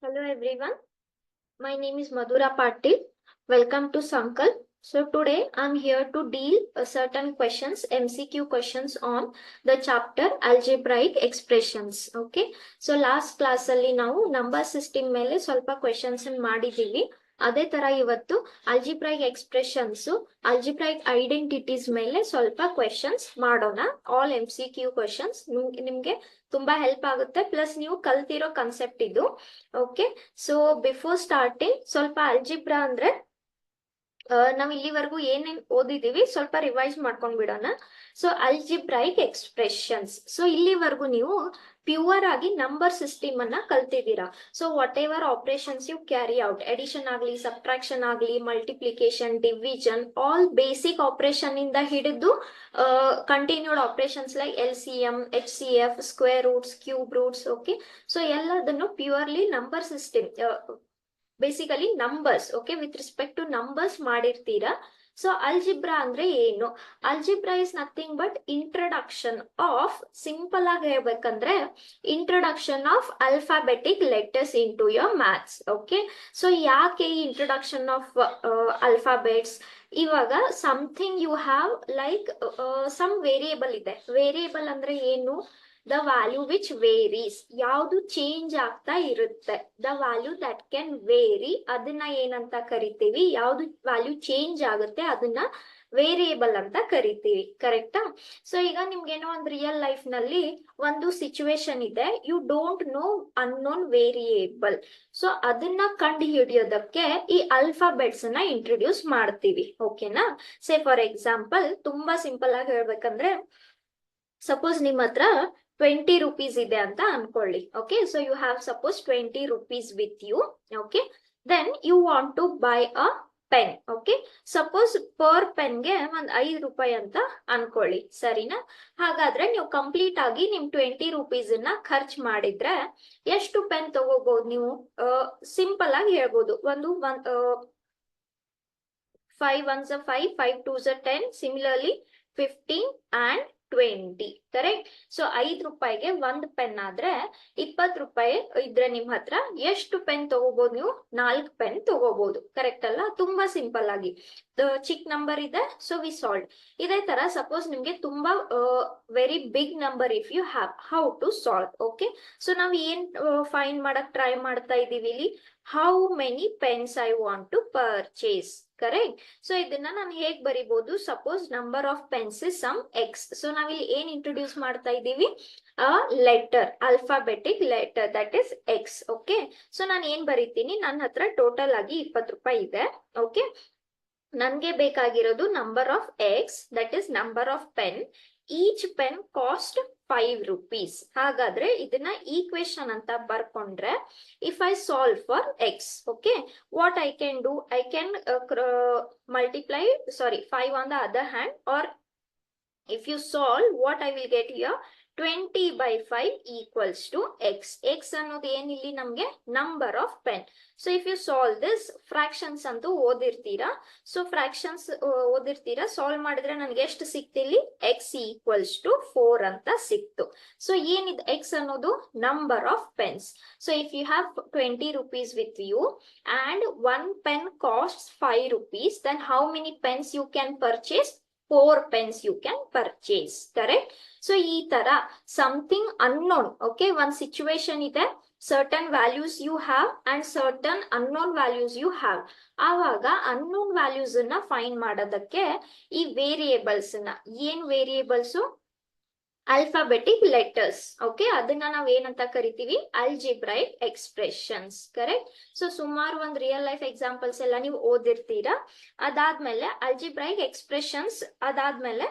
Hello everyone, my name is Madhura Patil. Welcome to Sankalp. So today I'm here to deal certain questions, MCQ questions on the chapter algebraic expressions. Okay, so last class ಅಲ್ಲಿ ನಾವು number system ಮೇಲೆ ಸ್ವಲ್ಪ questions ಮಾಡಿದೀವಿ. ಅದೇ ತರ ಇವತ್ತು ಅಲ್ಜಿಬ್ರೈಕ್ expressions, ಅಲ್ಜಿಬ್ರೈಕ್ identities ಮೇಲೆ ಸ್ವಲ್ಪ ಕ್ವೆಶನ್ಸ್ ಮಾಡೋಣ. ಆಲ್ MCQ ಕ್ವೆಶನ್ಸ್ ನಿಮ್ಗೆ ತುಂಬಾ ಹೆಲ್ಪ್ ಆಗುತ್ತೆ, ಪ್ಲಸ್ ನೀವು ಕಲ್ತಿರೋ ಕಾನ್ಸೆಪ್ಟ್ ಇದು. ಓಕೆ, ಸೊ ಬಿಫೋರ್ ಸ್ಟಾರ್ಟಿಂಗ್ ಸ್ವಲ್ಪ ಅಲ್ಜಿಬ್ರಾ ಅಂದ್ರೆ ನಾವ್ ಇಲ್ಲಿವರೆಗೂ ಏನೇನ್ ಓದಿದೀವಿ ಸ್ವಲ್ಪ ರಿವೈಸ್ ಮಾಡ್ಕೊಂಡ್ ಬಿಡೋಣ. ಸೊ ಅಲ್ಜಿಬ್ರೈಕ್ ಎಕ್ಸ್ಪ್ರೆಷನ್ಸ್, ಸೊ ಇಲ್ಲಿವರೆಗೂ ನೀವು ಪ್ಯೂರ್ ಆಗಿ ನಂಬರ್ ಸಿಸ್ಟಮ್ ಅನ್ನ ಕಲ್ತಿದ್ದೀರಾ. So whatever operations you carry out, addition ಆಗ್ಲಿ, ಸಬ್ಟ್ರಾಕ್ಷನ್ ಆಗ್ಲಿ, multiplication, division, all basic operation ಇಂದ ಹಿಡಿದು continued operations like LCM, HCF, square roots, cube roots. Okay, so ಎಲ್ಲದನ್ನು purely number system, basically numbers, okay, with respect to numbers ಮಾಡಿರ್ತೀರಾ. So algebra ಅಂದ್ರೆ ಏನು? Algebra is nothing but introduction of, simple ಆಗಿ ಹೇಳ್ಬೇಕಂದ್ರೆ introduction of alphabetic letters into your maths. Okay, so ಯಾಕೆ ಈ introduction of alphabets? ಇವಾಗ something you have like some variable ಇದೆ. Variable ಅಂದ್ರೆ ಏನು? ದ ವ್ಯಾಲ್ಯೂ ವಿಚ್ ವೇರೀಸ್, ಯಾವುದು change ಆಗ್ತಾ ಇರುತ್ತೆ. The value that can vary, ಅದನ್ನ ಏನಂತ ಕರಿತೀವಿ? ಯಾವ್ದು ವ್ಯಾಲ್ಯೂ ಚೇಂಜ್ ಆಗುತ್ತೆ ಅದನ್ನ ವೇರಿಯೇಬಲ್ ಅಂತ ಕರಿತೀವಿ. ಕರೆಕ್ಟಾ? ಸೊ ಈಗ ನಿಮ್ಗೇನೋ ಒಂದು ರಿಯಲ್ ಲೈಫ್ ನಲ್ಲಿ ಒಂದು ಸಿಚುವೇಶನ್ ಇದೆ, you don't know unknown variable. So ಅದನ್ನ ಕಂಡು ಹಿಡಿಯೋದಕ್ಕೆ ಈ ಅಲ್ಫಾಬೆಟ್ಸ್ ಅನ್ನ ಇಂಟ್ರೊಡ್ಯೂಸ್ ಮಾಡ್ತೀವಿ. ಓಕೆನಾ? ಸೇ ಫಾರ್ ಎಕ್ಸಾಂಪಲ್, ತುಂಬಾ ಸಿಂಪಲ್ ಆಗಿ ಹೇಳ್ಬೇಕಂದ್ರೆ, ಸಪೋಸ್ ನಿಮ್ಮ ಹತ್ರ 20 rupees ಇದೆ ಅಂತ ಅನ್ಕೊಳ್ಳಿ. Okay, so you have suppose 20 rupees with you. Okay, then you want to buy a pen. Okay, suppose per ಪೆನ್ಗೆ ಒಂದ್ 5 ರೂಪಾಯಿ ಅಂತ ಅನ್ಕೊಳ್ಳಿ. ಸರಿನಾ? ಹಾಗಾದ್ರೆ ನೀವು ಕಂಪ್ಲೀಟ್ ಆಗಿ ನಿಮ್ 20 rupees ಅನ್ನ ಖರ್ಚು ಮಾಡಿದ್ರೆ ಎಷ್ಟು ಪೆನ್ ತಗೋಬಹುದು ನೀವು? ಸಿಂಪಲ್ ಆಗಿ ಹೇಳ್ಬೋದು, ಒಂದು 5 1s 5, 5 2s 10, similarly 15 and 20. Correct? So 5 ರೂಪಾಯಿಗೆ ಒಂದು ಪೆನ್ ಆದ್ರೆ 20 ರೂಪಾಯಿ ಇದ್ರೆ ನಿಮ್ ಹತ್ರ ಎಷ್ಟು ಪೆನ್ ತಗೋಬಹುದು ನೀವು? 4 ಪೆನ್ ತಗೋಬಹುದು. ಕರೆಕ್ಟ್ ಅಲ್ಲ? ತುಂಬಾ ಸಿಂಪಲ್ ಆಗಿ ಚಿಕ್ಕ ನಂಬರ್ ಇದೆ, ಸೊ ವಿ ಸಾಲ್ವ್. ಇದೇ ತರ ಸಪೋಸ್ ನಿಮ್ಗೆ ತುಂಬಾ very big number if you have, how to solve? Okay, so ನಾವ್ ಏನ್ ಫೈಂಡ್ ಮಾಡಕ್ ಟ್ರೈ ಮಾಡ್ತಾ ಇದೀವಿ ಇಲ್ಲಿ? How many pens I want to purchase. Correct? So ಇದನ್ನ ನಾನು ಹೇಗ್ ಬರಿಬಹುದು? Suppose number of pens is some X. So ನಾವಿಲ್ಲಿ ಏನ್ ಇಂಟ್ರೊಡ್ಯೂಸ್ ಮಾಡ್ತಾ ಇದೀವಿ? A letter, alphabetic letter, that is X. Okay, so ನಾನು ಏನ್ ಬರೀತೀನಿ? ನನ್ನ ಹತ್ರ ಟೋಟಲ್ ಆಗಿ 20 ರೂಪಾಯಿ ಇದೆ. ಓಕೆ, ನನ್ಗೆ ಬೇಕಾಗಿರೋದು number of X, that is number of pen. Each pen cost 5 rupees. ಹಾಗಾದ್ರೆ ಇದನ್ನ ಈಕ್ವೇಶನ್ ಅಂತ ಬರ್ಕೊಂಡ್ರೆ, if I solve for X, okay, what I can do? I can multiply, 5 on the other hand, or if you solve, what I will get here? 20 by 5 equals to x. x ಅನ್ನೋದು ಏನಿಲ್ಲಿ ನಮ್ಗೆ number of pen. So if you solve this, fractions ಅಂತೂ ಓದಿರ್ತೀರಾ. So fractions ಓದಿರ್ತೀರಾ, solve ಮಾಡಿದ್ರೆ ನನ್ಗೆ ಎಷ್ಟು ಸಿಕ್ತಿಲ್ಲಿ? x equals to 4 ಅಂತ ಸಿಕ್ತು. ಸೊ ಏನಿದೆ x ಅನ್ನೋದು? Number of pens. So if you have 20 rupees with you and one pen costs 5 rupees, then how many pens you can purchase? 4 pens you can purchase. Correct? So ಈ ತರ something unknown, okay, one situation ಇದೆ, certain values you have and certain unknown values you have. ಆವಾಗ unknown values ಅನ್ನ find ಮಾಡೋದಕ್ಕೆ ಈ variables ನ, ಏನ್ variables? Alphabetic letters. Okay, ಅದನ್ನ ನಾವ್ ಏನಂತ ಕರಿತೀವಿ? ಅಲ್ಜಿಬ್ರೈಕ್ ಎಕ್ಸ್ಪ್ರೆಷನ್ಸ್. ಕರೆಕ್ಟ್? ಸೊ ಸುಮಾರು ಒಂದ್ ರಿಯಲ್ ಲೈಫ್ ಎಕ್ಸಾಂಪಲ್ಸ್ ಎಲ್ಲ ನೀವು ಓದಿರ್ತೀರಾ. ಅದಾದ್ಮೇಲೆ ಅಲ್ಜಿಬ್ರೈಕ್ ಎಕ್ಸ್ಪ್ರೆಷನ್ಸ್, ಅದಾದ್ಮೇಲೆ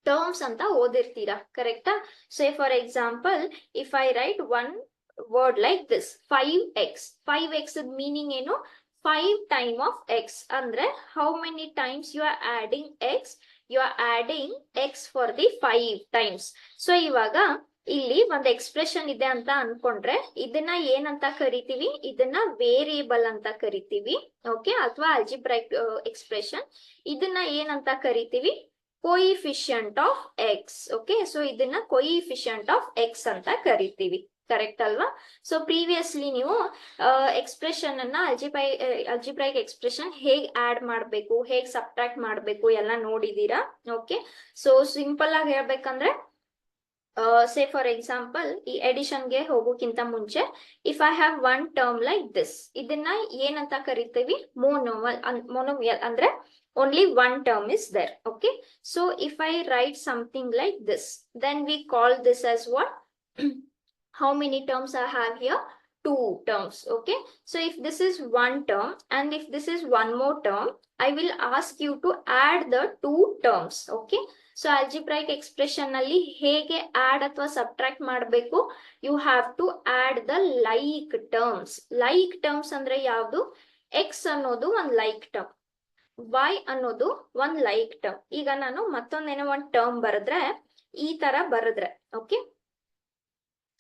ಟರ್ಮ್ಸ್ ಅಂತ ಓದಿರ್ತೀರಾ. ಕರೆಕ್ಟಾ? Say for example, if I write one word like this, 5x. 5x meaning ಏನು? 5 ಟೈಮ್ ಆಫ್ x. ಅಂದ್ರೆ how many times you are adding x? You are adding x for the 5 times. So ಇವಾಗ ಇಲ್ಲಿ ಒಂದು expression ಇದೆ ಅಂತ ಅನ್ಕೊಂಡ್ರೆ ಇದನ್ನ ಏನಂತ ಕರಿತೀವಿ? ಇದನ್ನ ವೇರಿಯೇಬಲ್ ಅಂತ ಕರಿತೀವಿ. ಓಕೆ, ಅಥವಾ ಅಲ್ಜಿಬ್ರೈಕ್ ಎಕ್ಸ್ಪ್ರೆಷನ್. ಇದನ್ನ ಏನಂತ ಕರಿತೀವಿ? Coefficient of X. Okay, so ಇದನ್ನ ಕೋಯಿಫಿಷಿಯಂಟ್ ಆಫ್ ಎಕ್ಸ್ ಅಂತ ಕರಿತೀವಿ. ಕರೆಕ್ಟ್ ಅಲ್ವಾ? ಸೊ ಪ್ರೀವಿಯಸ್ಲಿ ನೀವು ಎಕ್ಸ್ಪ್ರೆಷನ್ ಅನ್ನ ಅಲ್ಜಿಬ್ರೈಕ್ ಎಕ್ಸ್ಪ್ರೆಷನ್ ಹೇಗ್ ಆಡ್ ಮಾಡ್ಬೇಕು, ಹೇಗ್ ಸಬ್ಟ್ರಾಕ್ಟ್ ಮಾಡ್ಬೇಕು ಎಲ್ಲ ನೋಡಿದೀರಾ. ಓಕೆ, ಸೊ ಸಿಂಪಲ್ ಆಗಿ ಹೇಳ್ಬೇಕಂದ್ರೆ ಸೇ ಫಾರ್ ಎಕ್ಸಾಂಪಲ್ ಈ ಎಡಿಷನ್ ಗೆ ಹೋಗೋಕ್ಕಿಂತ ಮುಂಚೆ if I have one term like this, ಇದನ್ನ ಏನಂತ ಕರಿತೀವಿ? ಮೊನೋಮಿಯಲ್ ಅಂದ್ರೆ only one term is there. Okay, so if I write something like this, then we call this as what? How many terms I have here? Two terms. Okay, so if this is one term and if this is one more term, I will ask you to add the two terms. Okay, so algebraic expression ನಲ್ಲಿ ಹೇಗೆ add ಅಥವಾ subtract ಮಾಡಬೇಕು? You have to add the like terms. Like terms ಅಂದ್ರೆ ಯಾವುದು? x ಅನ್ನೋದು ಒಂದು like term, y ಅನ್ನೋದು ಒಂದ್ ಲೈಕ್ ಟರ್ಮ್. ಈಗ ನಾನು ಮತ್ತೊಂದೇನೋ ಒಂದ್ ಟರ್ಮ್ ಬರೆದ್ರೆ ಈ ತರ ಬರೆದ್ರೆ, ಓಕೆ,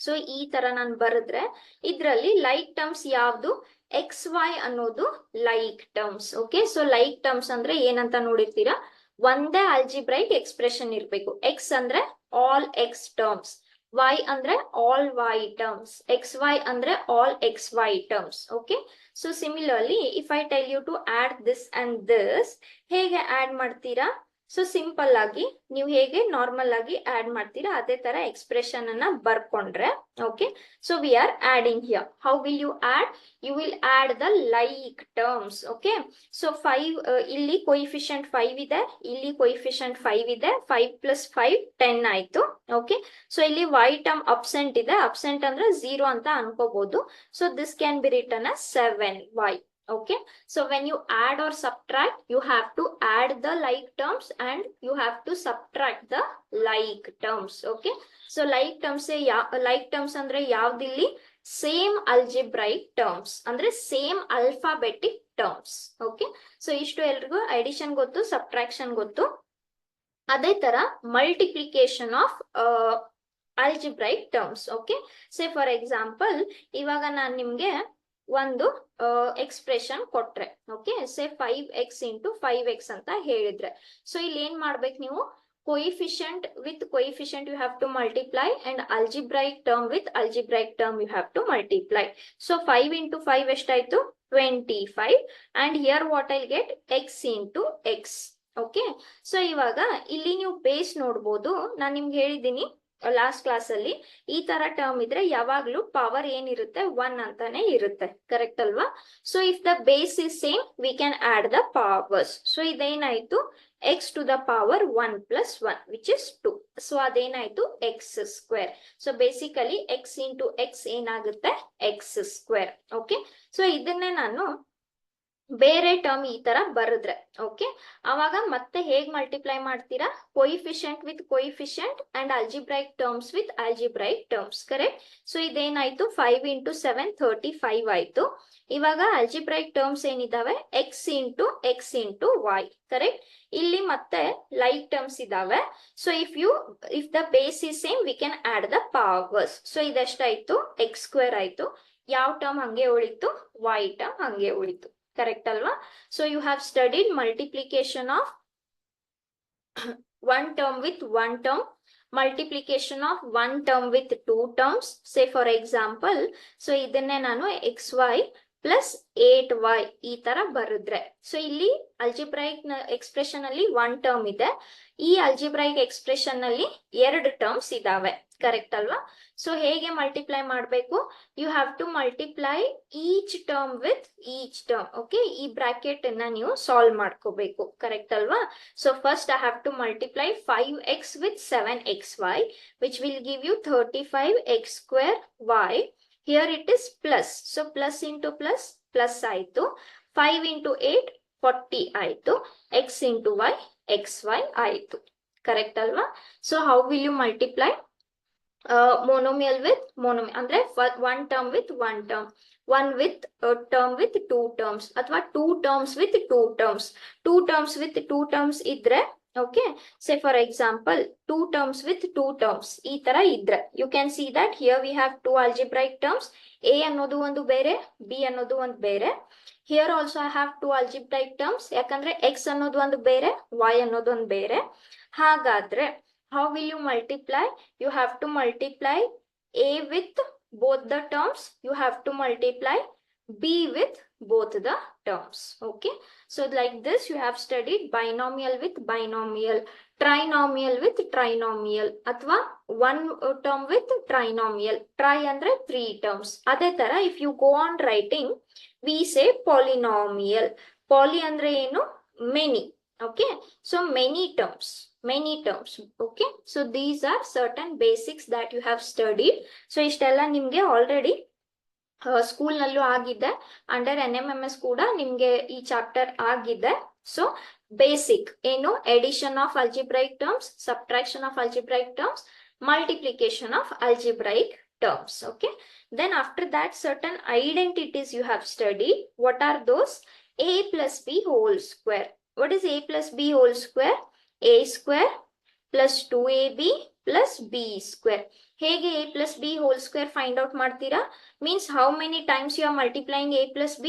ಸೊ ಈ ತರ ನಾನು ಬರೆದ್ರೆ ಇದ್ರಲ್ಲಿ ಲೈಕ್ ಟರ್ಮ್ಸ್ ಯಾವ್ದು? ಎಕ್ಸ್ ವೈ ಅನ್ನೋದು like terms. Okay, so like terms ಅಂದ್ರೆ ಏನಂತ ನೋಡಿರ್ತೀರಾ? ಒಂದೇ ಆಲ್ಜಿಬ್ರೈಕ್ ಎಕ್ಸ್ಪ್ರೆಷನ್ ಇರ್ಬೇಕು. ಎಕ್ಸ್ ಅಂದ್ರೆ ಆಲ್ ಎಕ್ಸ್ ಟರ್ಮ್ಸ್, y ಅಂದ್ರೆ all y terms, xy ಅಂದ್ರೆ all xy terms. Okay, so similarly if I tell you to add this and this, ಹೇಗೆ add ಮಾಡ್ತೀರಾ? ಸೊ ಸಿಂಪಲ್ ಆಗಿ ನೀವು ಹೇಗೆ ನಾರ್ಮಲ್ ಆಗಿ ಆಡ್ ಮಾಡ್ತೀರಾ ಅದೇ ತರ ಎಕ್ಸ್ಪ್ರೆಷನ್ ಅನ್ನ ಬರ್ಕೊಂಡ್ರೆ, okay, so we are adding here. How will you add? You will add the like terms. Okay, so 5 ಇಲ್ಲಿ ಕೊಯಿಫಿಷಿಯಂಟ್ 5 ಇದೆ, ಇಲ್ಲಿ ಕೊಯಿಫಿಷಿಯಂಟ್ 5 ಇದೆ, 5 + 5 10 ಆಯ್ತು. ಓಕೆ, ಸೊ ಇಲ್ಲಿ y ಟರ್ಮ್ ಅಬ್ಸೆಂಟ್ ಇದೆ, ಅಬ್ಸೆಂಟ್ ಅಂದ್ರೆ 0 ಅಂತ ಅನ್ಕೋಬಹುದು. So this can be written as 7y. Okay, so when you add or subtract, you have to add the like terms and you have to subtract the like terms. Okay, so like terms ಅಂದ್ರೆ ಯಾವ್ದಿಲ್ಲಿ? Same algebraic terms ಅಂದ್ರೆ same alphabetic terms. Okay, so ಇಷ್ಟು ಎಲ್ರಿಗೂ addition ಗೊತ್ತು, subtraction ಗೊತ್ತು. ಅದೇ ತರ multiplication of algebraic terms. Okay, say for example ಇವಾಗ ನಾನು ನಿಮ್ಗೆ ಒಂದು ಎಕ್ಸ್ಪ್ರೆಷನ್ ಕೊಟ್ರೆ, ಓಕೆ, ಸೇ 5x × 5x ಅಂತ ಹೇಳಿದ್ರೆ, ಸೊ ಇಲ್ಲಿ ಏನ್ ಮಾಡ್ಬೇಕು ನೀವು? coefficient with coefficient you have to multiply and algebraic term with algebraic term you have to multiply. So 5 × 5 ಎಷ್ಟಾಯ್ತು? 25, and here what I'll get? x × x. Okay, so ಇವಾಗ ಇಲ್ಲಿ ನೀವು ಬೇಸ್ ನೋಡ್ಬೋದು. ನಾನು ನಿಮ್ಗೆ ಹೇಳಿದ್ದೀನಿ ಲಾಸ್ಟ್ ಕ್ಲಾಸ್ ಅಲ್ಲಿ, ಈ ತರ ಟರ್ಮ್ ಇದ್ರೆ ಯಾವಾಗ್ಲೂ ಪವರ್ ಏನಿರುತ್ತೆ? 1 ಅಂತಾನೆ ಇರುತ್ತೆ. ಕರೆಕ್ಟ್ ಅಲ್ವಾ? So if the base is same we can add the powers. So ಇದೇನಾಯ್ತು? x⁻1 + 1 which is 2. ಸೊ ಅದೇನಾಯ್ತು? x². So basically x × x ಏನಾಗುತ್ತೆ? x². ಓಕೆ, ಸೊ ಇದನ್ನೇ ನಾನು ಬೇರೆ ಟರ್ಮ್ ಈ ತರ ಬರೆದ್ರೆ, ಓಕೆ, ಅವಾಗ ಮತ್ತೆ ಹೇಗ್ ಮಲ್ಟಿಪ್ಲೈ ಮಾಡ್ತೀರಾ? Coefficient with coefficient and algebraic terms with algebraic terms. Correct? So ಇದೇನಾಯ್ತು? 5 × 7 35 ಆಯ್ತು. ಇವಾಗ algebraic terms ಏನಿದಾವೆ? x × x × y. ಕರೆಕ್ಟ್? ಇಲ್ಲಿ ಮತ್ತೆ ಲೈಕ್ ಟರ್ಮ್ಸ್ ಇದಾವೆ. So if the base is same we can add the powers. So ಇದೆಷ್ಟಾಯ್ತು? x² ಆಯ್ತು. ಯಾವ ಟರ್ಮ್ ಹಂಗೆ ಉಳಿತು? y ಟರ್ಮ್ ಹಂಗೆ ಉಳಿತು. ಕರೆಕ್ಟ್ ಅಲ್ವಾ? So you have studied multiplication of one term with one term, multiplication of one term with two terms. Say for example, so ಇದನ್ನೇ ನಾನು xy + 8y ಈ ತರ ಬರೆದ್ರೆ, ಸೊ ಇಲ್ಲಿ ಅಲ್ಜಿಬ್ರೈಕ್ ಎಕ್ಸ್ಪ್ರೆಷನ್ ಅಲ್ಲಿ ಒನ್ ಟರ್ಮ್ ಇದೆ, ಈ ಅಲ್ಜಿಬ್ರೈಕ್ ಎಕ್ಸ್ಪ್ರೆಷನ್ ನಲ್ಲಿ 2 ಟರ್ಮ್ಸ್ ಇದಾವೆ. ಕರೆಕ್ಟ್ ಅಲ್ವಾ? ಸೊ ಹೇಗೆ ಮಲ್ಟಿಪ್ಲೈ ಮಾಡಬೇಕು? You have to multiply each term with each term. Okay, ಈ ಬ್ರಾಕೆಟ್ ಅನ್ನ ನೀವು ಸಾಲ್ವ್ ಮಾಡ್ಕೋಬೇಕು. ಕರೆಕ್ಟ್ ಅಲ್ವಾ? So first I have to multiply 5x with 7xy which will give you 35x²y. Here it is plus, so plus into plus plus ಆಯ್ತು. 5 × 8 40 ಆಯ್ತು. x × y xy ಆಯ್ತು. Correct ಅಲ್ವಾ? So how will you multiply? monomial with monomial ಅಂದ್ರೆ one term with one term, one with term with two terms, ಅಥವಾ two terms with two terms. Two terms with two terms ಇದ್ರೆ, okay, say for example two terms with two terms ಈ ತರ ಇದ್ರೆ, you can see that here we have two algebraic terms. a ಅನ್ನೋದು ಒಂದು ಬೇರೆ, b ಅನ್ನೋದು ಒಂದು ಬೇರೆ. Here also I have two algebraic terms, ಯಾಕಂದ್ರೆ x ಅನ್ನೋದು ಒಂದು ಬೇರೆ, y ಅನ್ನೋದು ಒಂದು ಬೇರೆ. ಹಾಗಾದ್ರೆ how will you multiply? You have to multiply a with both the terms, you have to multiply b with both the terms. Okay, so like this you have studied binomial with binomial, trinomial with trinomial, ಅಥವಾ one term with trinomial. Tri ಅಂದ್ರೆ 3 terms. ಅದೇ ತರ if you go on writing, we say polynomial. Poly ಅಂದ್ರೆ ಏನು? Many. Okay, so many terms. Okay, so these are certain basics that you have studied. So ಇಷ್ಟೆಲ್ಲ ನಿಮ್ಗೆ already school ನಲ್ಲೂ ಆಗಿದೆ, under NMMS ಕೂಡ ನಿಮ್ಗೆ ಈ ಚಾಪ್ಟರ್ ಆಗಿದೆ. ಸೊ ಬೇಸಿಕ್ ಏನು? Addition of algebraic terms, subtraction of algebraic terms, multiplication of algebraic terms. Okay, then after that certain identities you have studied. What are those? A plus b whole square. What is a plus b whole square? A square plus 2ab plus b square. ಹೇಗೆ a plus b whole square find out ಮಾಡ್ತೀರಾ? Means how many times you are multiplying a plus b?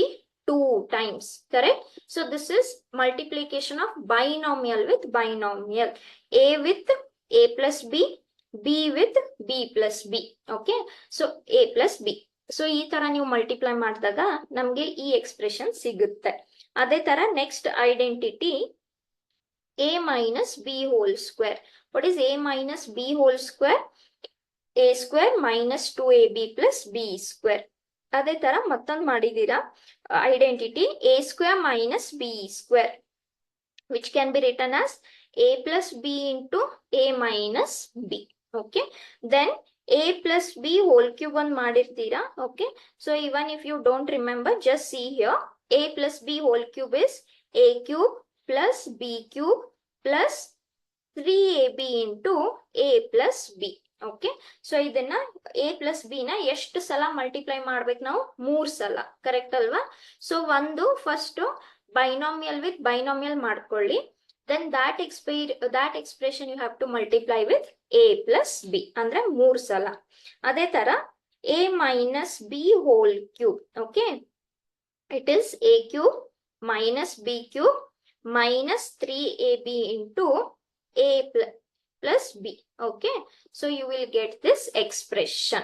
2 times, correct? So this is multiplication of binomial with binomial. A with a plus b, b with b plus b. Okay, so a plus b. So ಈ ತರ ನೀವು multiply ಮಾಡಿದಾಗ ನಮ್ಗೆ ಈ expression ಸಿಗುತ್ತೆ. ಅದೇ ತರ next identity a minus b whole square. What is a minus b whole square? a square minus 2ab plus b square. ಅದೇ ತರ ಮತ್ತೊಂದು ಮಾಡಿದೀರಾ identity a square minus b square, which can be written as a plus b into a minus b. Okay, then a plus b whole cube ಒಂದು ಮಾಡಿರ್ತೀರಾ. Okay, so even if you don't remember, just see here, a plus b whole cube is a cube plus b cube plus 3ab into a plus b. Okay, so ಇದನ್ನ a plus B ನ ಎಷ್ಟು ಸಲ multiply ಮಾಡ್ಬೇಕು ನಾವು? 3 ಸಲ, correct ಅಲ್ವಾ? So ಒಂದು first binomial with binomial ಮಾಡ್ಕೊಳ್ಳಿ, then that expression you have to multiply with a plus b ಅಂದ್ರೆ 3 ಸಲ. ಅದೇ ತರ a minus b whole cube. Okay, it is a cube minus b cube minus 3ab into a plus b. Okay, so you will get this expression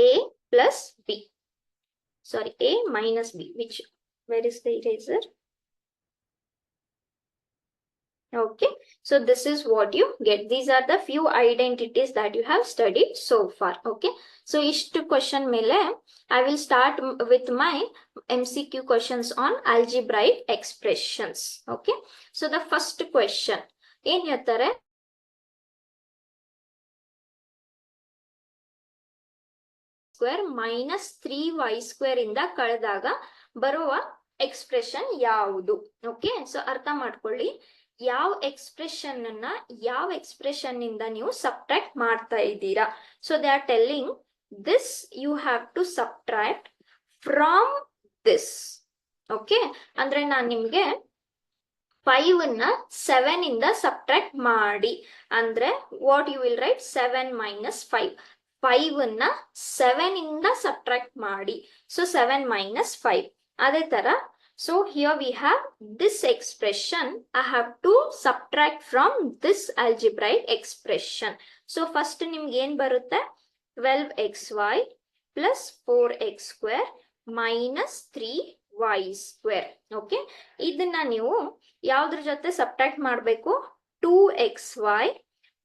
a plus b, sorry, a minus b, which, where is the eraser? Okay, so this is what you get. These are the few identities that you have studied so far. Okay, so ishtu question mele I will start with my MCQ questions on algebraic expressions. Okay, so the first question ಏನ್ ಹೇಳ್ತಾರೆ? Square minus 3y square ಇಂದ ಕಳೆದಾಗ ಬರುವ expression ಯಾವುದು? Okay, so ಅರ್ಥ ಮಾಡ್ಕೊಳ್ಳಿ, ಯಾವ expression ಅನ್ನ ಯಾವ ಎಕ್ಸ್ಪ್ರೆಷನ್ ಇಂದ ನೀವು ಸಬ್ಟ್ರಾಕ್ಟ್ ಮಾಡ್ತಾ ಇದ್ದೀರಾ. So they are telling this you have to subtract from this. Okay, ಅಂದ್ರೆ ನಾನು ನಿಮ್ಗೆ 5 ಅನ್ನ 7 ಇಂದ ಸಬ್ಟ್ರಾಕ್ಟ್ ಮಾಡಿ ಅಂದ್ರೆ what you will write? 7 minus 5. 5 ಅನ್ನ 7 ಇಂದ ಸಬ್ಟ್ರಾಕ್ಟ್ ಮಾಡಿ, ಸೊ 7 minus 5. ಅದೇ ತರ, so here we have this expression. I have to subtract from this algebraic expression. So first ನಿಮ್ಗೆ ಏನ್ ಬರುತ್ತೆ? 12xy plus 4x square minus 3y square. Okay, ಇದನ್ನ ನೀವು ಯಾವ್ದ್ರ ಜೊತೆ ಸಬ್ಟ್ರಾಕ್ಟ್ ಮಾಡಬೇಕು? 2xy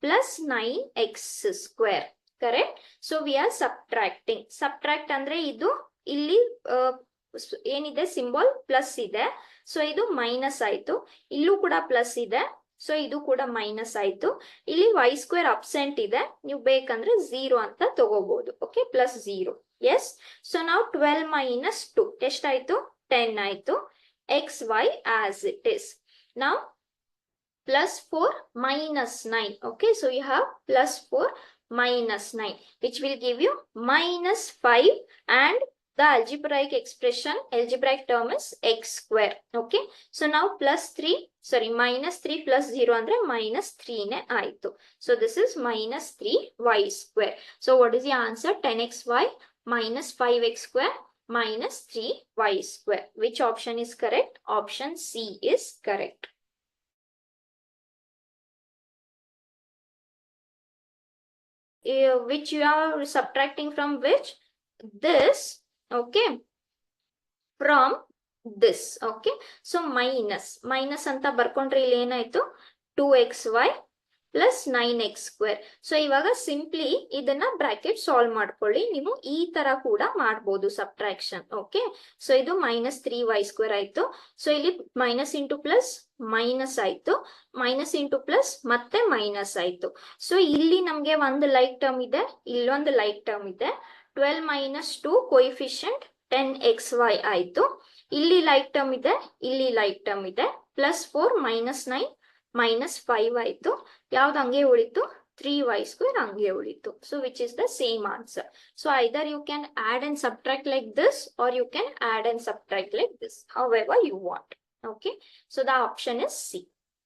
plus 9x square. Correct? So we are subtracting. Subtract ಅಂದ್ರೆ ಇದು ಇಲ್ಲಿ ಏನಿದೆ ಸಿಂಬಲ್ ಪ್ಲಸ್ ಇದೆ, ಸೊ ಇದು ಮೈನಸ್ ಆಯ್ತು. ಇಲ್ಲೂ ಕೂಡ ಪ್ಲಸ್ ಇದೆ, ಸೊ ಇದು ಕೂಡ ಮೈನಸ್ ಆಯ್ತು. ಇಲ್ಲಿ y ಸ್ಕ್ವೇರ್ ಅಬ್ಸೆಂಟ್ ಇದೆ, ನೀವು ಬೇಕಂದ್ರೆ 0 ಅಂತ ತಗೋಬಹುದು. Okay, plus 0. ಎಸ್, ಸೊ ನಾವು 12 minus 2 ಎಷ್ಟಾಯ್ತು? 10 ಆಯ್ತು. xy as it is. Now plus 4 minus 9. Okay, so you have plus 4 minus 9, which will give you minus 5, and the algebraic term is x square. Okay, so now minus 3 plus 0 andre minus 3 ne aitu. So this is minus 3y square. So what is the answer? 10xy minus 5x square minus 3y square. Which option is correct? Option C is correct. which you are subtracting from which? This, okay, from this, okay. So minus ಅಂತ ಬರ್ಕೊಂಡ್ರೆ ಇಲ್ಲಿ ಏನಾಯ್ತು 2xy plus 9x². So ಇವಾಗ simply ಇದನ್ನ bracket solve ಮಾಡ್ಕೊಳ್ಳಿ. ನೀವು ಈ ತರ ಕೂಡ ಮಾಡ್ಬೋದು ಸಬ್ಟ್ರಾಕ್ಷನ್, ಓಕೆ. ಸೊ ಇದು -3y² ಆಯ್ತು. ಸೊ ಇಲ್ಲಿ ಮೈನಸ್ ಇಂಟು ಪ್ಲಸ್ ಮೈನಸ್ ಆಯ್ತು, ಮೈನಸ್ ಇಂಟು ಪ್ಲಸ್ ಮತ್ತೆ ಮೈನಸ್ ಆಯ್ತು. ಸೊ ಇಲ್ಲಿ ನಮ್ಗೆ ಒಂದು ಲೈಕ್ ಟರ್ಮ್ ಇದೆ, ಇಲ್ಲೊಂದು ಲೈಕ್ ಟರ್ಮ್ ಇದೆ. 12 - 2 ಕೋಎಫಿಷಿಯಂಟ್ 10xy ಆಯ್ತು. ಇಲ್ಲಿ ಲೈಕ್ ಟರ್ಮ್ ಇದೆ, ಇಲ್ಲಿ ಲೈಕ್ ಟರ್ಮ್ ಇದೆ. +4 -9 -5 ಆಯ್ತು. ಯಾವ್ದು ಹಂಗೆ ಉಳಿತು? 3y² ಹಂಗೆ ಉಳಿತು. So which is the same answer. So either you can add and subtract like this, or you can add and subtract like this, however you want. Okay, so the option is C.